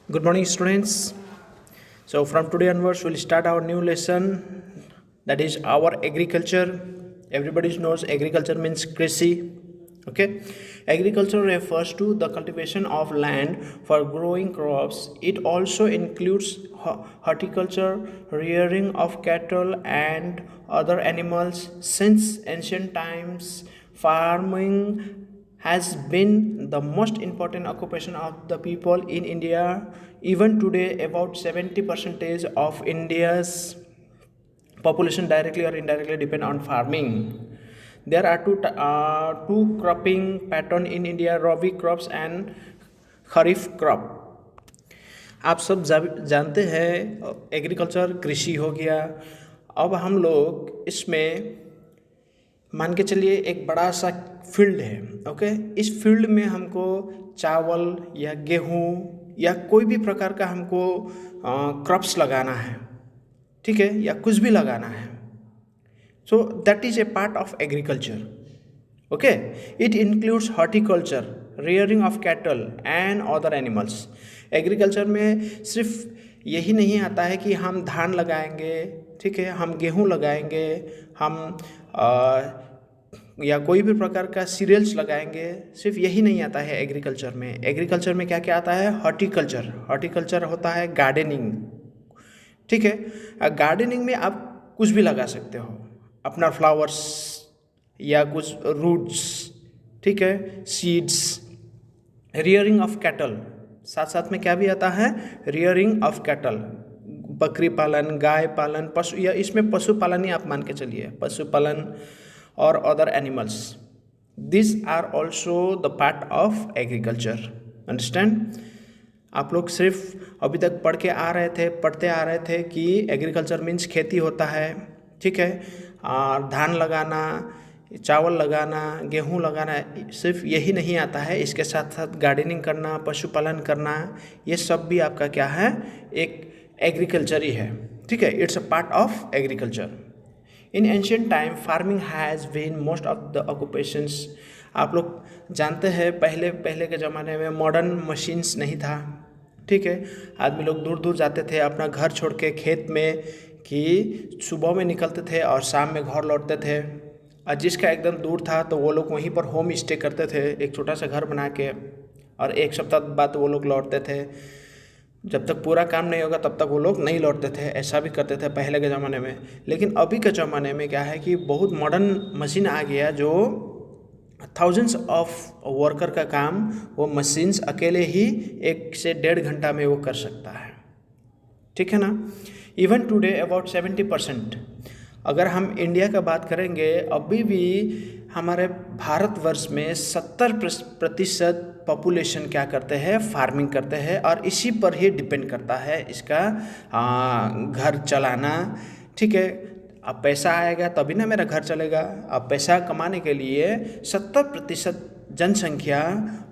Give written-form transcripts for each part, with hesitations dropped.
Good morning, students. So, from today onwards, we'll start our new lesson, that is our agriculture. Everybody knows agriculture means krishi. Okay, agriculture refers to the cultivation of land for growing crops. It also includes horticulture, rearing of cattle and other animals. Since ancient times, farming has been the most important occupation of the people in India. Even today, about 70% of India's population directly or indirectly depend on farming. There are two cropping pattern in India: Rabi crops and Kharif crop. आप सब जानते हैं agriculture कृषि हो गया। अब हम लोग इसमें मान के चलिए एक बड़ा सा फील्ड है। ओके, इस फील्ड में हमको चावल या गेहूँ या कोई भी प्रकार का हमको क्रॉप्स लगाना है, ठीक है, या कुछ भी लगाना है। So that is a part of agriculture. Okay, it includes horticulture, rearing of cattle and other animals. Agriculture में सिर्फ यही नहीं आता है कि हम धान लगाएंगे, ठीक है, हम गेहूँ लगाएंगे, हम या कोई भी प्रकार का सीरियल्स लगाएंगे, सिर्फ यही नहीं आता है एग्रीकल्चर में। एग्रीकल्चर में क्या क्या आता है? हॉर्टिकल्चर। हॉर्टिकल्चर होता है गार्डनिंग, ठीक है। गार्डनिंग में आप कुछ भी लगा सकते हो, अपना फ्लावर्स या कुछ रूट्स, ठीक है, सीड्स। रियरिंग ऑफ कैटल, साथ साथ में क्या भी आता है? रियरिंग ऑफ कैटल, बकरी पालन, गाय पालन, पशु, या इसमें पशुपालन ही आप मान के चलिए, पशुपालन और other animals. This are also the part of agriculture. Understand? आप लोग सिर्फ अभी तक पढ़ते आ रहे थे कि एग्रीकल्चर मीन्स खेती होता है, ठीक है, धान लगाना, चावल लगाना, गेहूँ लगाना, सिर्फ यही नहीं आता है। इसके साथ साथ गार्डनिंग करना, पशुपालन करना, ये सब भी आपका क्या है? एक एग्रीकल्चर ही है, ठीक है। It's a part of agriculture. In ancient time farming has been most of the occupations. आप लोग जानते हैं पहले के ज़माने में मॉडर्न मशीन्स नहीं था, ठीक है। आदमी लोग दूर दूर जाते थे अपना घर छोड़ के खेत में, कि सुबह में निकलते थे और शाम में घर लौटते थे। और जिसका एकदम दूर था तो वो लोग वहीं पर होम स्टे करते थे, एक छोटा सा घर बना के, और एक सप्ताह बाद वो लोग लौटते थे। जब तक पूरा काम नहीं होगा तब तक वो लोग नहीं लौटते थे, ऐसा भी करते थे पहले के ज़माने में। लेकिन अभी के ज़माने में क्या है कि बहुत मॉडर्न मशीन आ गया, जो थाउजेंड्स ऑफ वर्कर का काम वो मशीन्स अकेले ही 1 से 1.5 घंटा में वो कर सकता है, ठीक है ना। इवन टुडे अबाउट 70%, अगर हम इंडिया का बात करेंगे, अभी भी हमारे भारतवर्ष में 70% पॉपुलेशन क्या करते हैं? फार्मिंग करते हैं, और इसी पर ही डिपेंड करता है इसका घर चलाना, ठीक है। अब पैसा आएगा तभी ना मेरा घर चलेगा। अब पैसा कमाने के लिए 70% जनसंख्या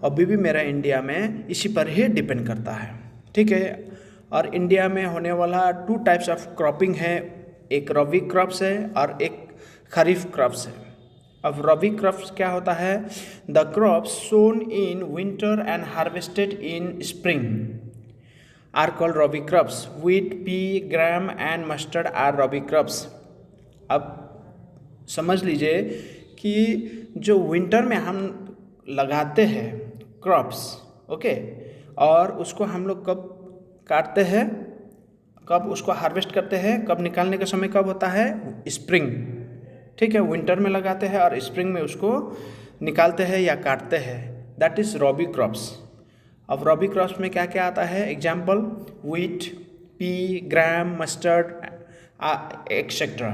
अभी भी मेरा इंडिया में इसी पर ही डिपेंड करता है, ठीक है। और इंडिया में होने वाला 2 टाइप्स ऑफ क्रॉपिंग है, एक रबी क्रॉप्स है और एक खरीफ क्रॉप्स है। अब रबी क्रॉप्स क्या होता है? The crops sown in winter and harvested in spring are called rabi crops. Wheat, pea, gram and mustard are rabi crops. अब समझ लीजिए कि जो विंटर में हम लगाते हैं क्रॉप्स, ओके, और उसको हम लोग कब काटते हैं, कब उसको हार्वेस्ट करते हैं, कब निकालने का समय कब होता है? स्प्रिंग, ठीक है। विंटर में लगाते हैं और स्प्रिंग में उसको निकालते हैं या काटते हैं, दैट इज़ रबी क्रॉप्स। अब रबी क्रॉप्स में क्या क्या आता है? Example: wheat, pea, gram, mustard etcetera.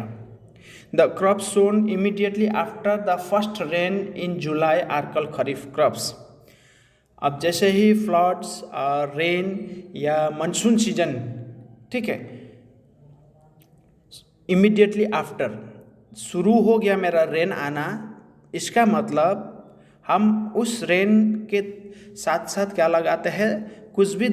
The crops sown immediately after the first rain in July are called kharif crops. अब जैसे ही फ्लड्स, रेन या मानसून सीजन, ठीक है, इमीडिएटली आफ्टर शुरू हो गया मेरा रेन आना, इसका मतलब हम उस रेन के साथ साथ क्या लगाते हैं? कुछ भी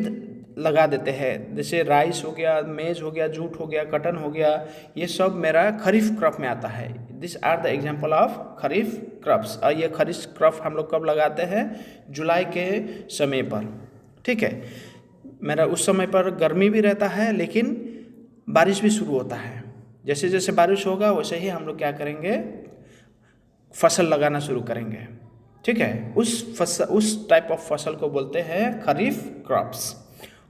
लगा देते हैं, जैसे राइस हो गया, मेज हो गया, जूट हो गया, कटन हो गया, ये सब मेरा खरीफ क्रॉप में आता है। This are the example of kharif crops. और ये खरीफ क्रॉप हम लोग कब लगाते हैं? जुलाई के समय पर, ठीक है। मेरा उस समय पर गर्मी भी रहता है लेकिन बारिश भी शुरू होता है। जैसे जैसे बारिश होगा वैसे ही हम लोग क्या करेंगे, फसल लगाना शुरू करेंगे। ठीक है, उस टाइप ऑफ फसल को बोलते हैं kharif crops.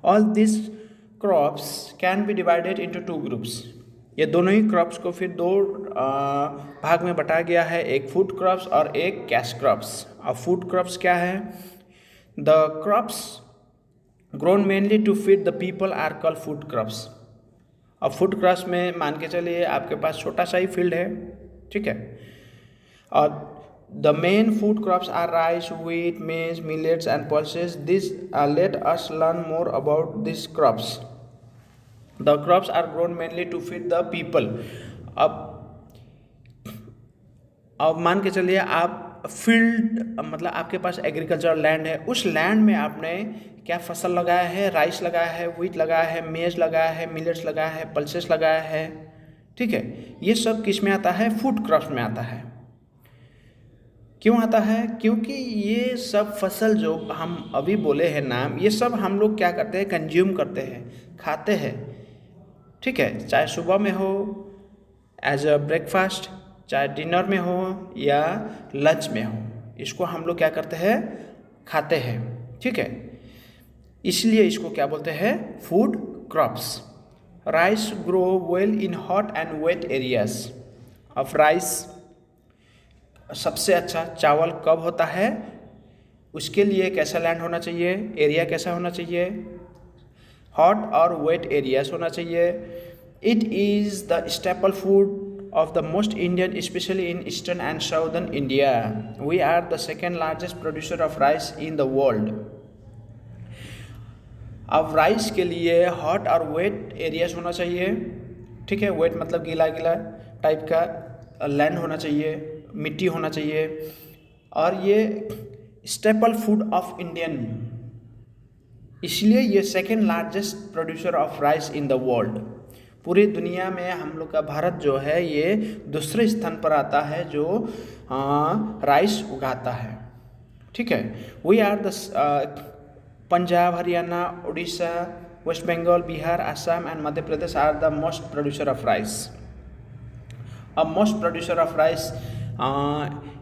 All this crops can be divided into 2 groups. ये दोनों ही क्रॉप्स को फिर 2 भाग में बंटा गया है, एक फूड क्रॉप्स और एक कैश क्रॉप्स। अब फूड क्रॉप्स क्या है? The crops grown mainly to feed the people are called food crops. अब फूड क्रॉप्स में मान के चलिए आपके पास छोटा सा ही फील्ड है, ठीक है, और the main food crops are rice, wheat, maize, millets and pulses. This let us learn more about this crops. The crops are grown mainly to feed the people. अब मान के चलिए आप फील्ड मतलब आपके पास एग्रीकल्चर लैंड है, उस land में आपने क्या फसल लगाया है? राइस लगाया है, व्हीट लगाया है, मेज लगाया है, मिलेट्स लगाया है, पल्सेस लगाया है। ठीक है, ये सब किस में आता है? फूड क्रॉप्स में आता है। क्यों आता है? क्योंकि ये सब फसल जो हम अभी बोले हैं नाम, ये सब हम लोग क्या करते हैं? कंज्यूम करते हैं, खाते हैं। ठीक है, चाहे सुबह में हो एज अ ब्रेकफास्ट, चाहे डिनर में हो या लंच में हो, इसको हम लोग क्या करते हैं? खाते हैं। ठीक है, इसलिए इसको क्या बोलते हैं? Food crops. Rice grow well in hot and wet areas. अब राइस सबसे अच्छा चावल कब होता है? उसके लिए कैसा लैंड होना चाहिए? एरिया कैसा होना चाहिए? हॉट और वेट एरियाज होना चाहिए। It is the staple food of the most Indian, especially in eastern and southern India. We are the second largest producer of rice in the world. अब rice के लिए hot और wait areas होना चाहिए। ठीक है, वेट मतलब गीला गीला टाइप का लैंड होना चाहिए, मिट्टी होना चाहिए, और ये स्टेपल फूड ऑफ इंडियन, इसलिए ये second largest producer of rice in the world. पूरी दुनिया में हम लोग का भारत जो है ये दूसरे स्थान पर आता है जो राइस उगाता है। ठीक है, we are the Punjab, Haryana, Orissa, West Bengal, Bihar, Assam and Madhya Pradesh are the most producer of rice. अब most producer of rice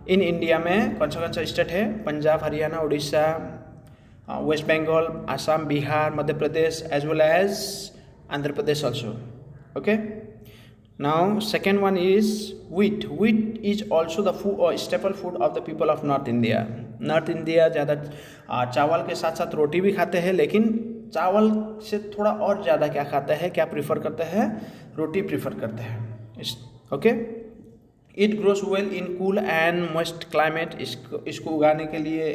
in India में कौन सा स्टेट है? Punjab, Haryana, Orissa, West Bengal, Assam, Bihar, Madhya Pradesh, as well as Andhra Pradesh also. Okay, now second one is wheat. Wheat is also the food or staple food of the people of North India. North India ज़्यादा चावल के साथ साथ रोटी भी खाते हैं, लेकिन चावल से थोड़ा और ज़्यादा क्या खाते हैं, क्या प्रीफर करते हैं? रोटी प्रीफर करते हैं। Okay, it grows well in cool and moist climate. इसको उगाने के लिए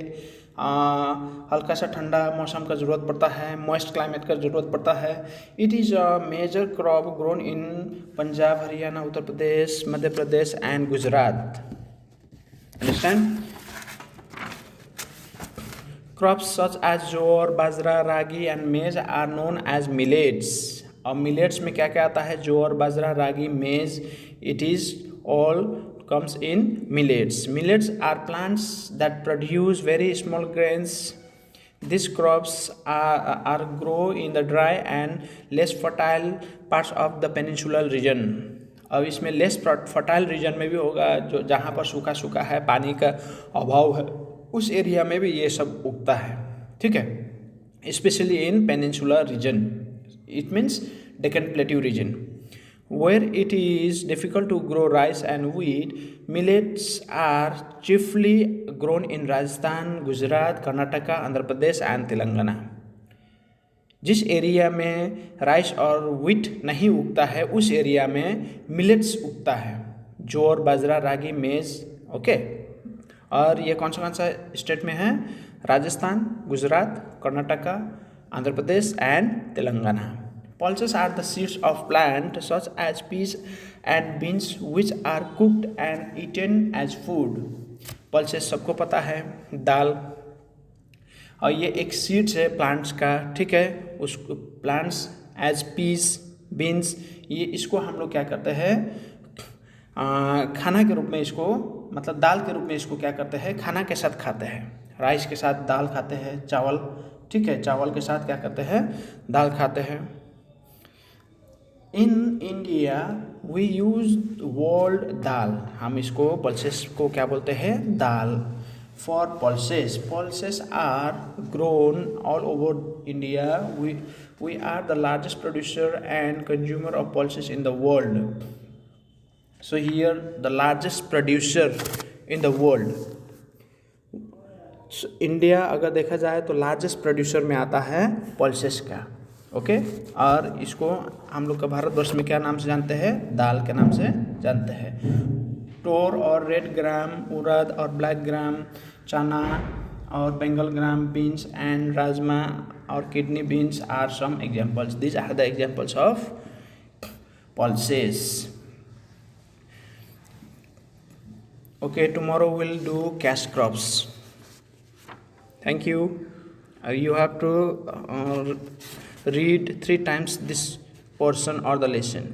हल्का सा ठंडा मौसम का ज़रूरत पड़ता है, मॉइस्ट क्लाइमेट का ज़रूरत पड़ता है। It is a major crop grown in Punjab, Haryana, Uttar Pradesh, Madhya Pradesh and Gujarat. Understand? Crops such as jowar, bajra, ragi and maize are known as millets. और मिलेट्स में क्या क्या आता है? Jowar, bajra, ragi, maize, it is all comes in millets. Millets are plants that produce very small grains. These crops are grow in the dry and less fertile parts of the peninsular region. अब इसमें less fertile reason में भी होगा, जो जहाँ पर सूखा सूखा है, पानी का अभाव है, उस एरिया में भी ये सब उगता है। ठीक है, specially in peninsular reason, it means Deccan plateau region. Where it is difficult to grow rice and wheat, millets are chiefly grown in Rajasthan, Gujarat, Karnataka, Andhra Pradesh and Telangana. जिस एरिया में राइस और wheat नहीं उगता है उस area में millets उगता है, जोर, बाजरा, रागी, मेज। ओके, और ये कौन सा स्टेट में है? Rajasthan, Gujarat, Karnataka, Andhra Pradesh and Telangana. Pulses are the seeds of plant such as peas and beans which are cooked and eaten as food. Pulses सबको पता है, दाल, और ये एक सीड्स है प्लांट्स का। ठीक है, उसको प्लांट्स एज पीस, बीन्स, ये इसको हम लोग क्या करते हैं? खाना के रूप में इसको, मतलब दाल के रूप में इसको क्या करते हैं? खाना के साथ खाते हैं। राइस के साथ दाल खाते हैं, चावल। ठीक है, चावल के साथ क्या करते हैं, दाल खाते हैं। In India we use word dal, हम इसको पल्सेस को क्या बोलते हैं, दाल। For pulses, pulses are grown all over India, we are the largest producer and consumer of pulses in the world. So here the largest producer in the world, India अगर देखा जाए तो लार्जेस्ट प्रोड्यूसर में आता है pulses का। Okay, और इसको हम लोग का भारतवर्ष में क्या नाम से जानते हैं, दाल के नाम से जानते हैं। टोर और रेड ग्राम, उड़द और ब्लैक ग्राम, चना और बंगाल ग्राम, बीन्स एंड राजमा और kidney beans are some examples. These are the examples of pulses. Okay, tomorrow we'll do cash crops. Thank you. You have to read 3 times this portion or the lesson.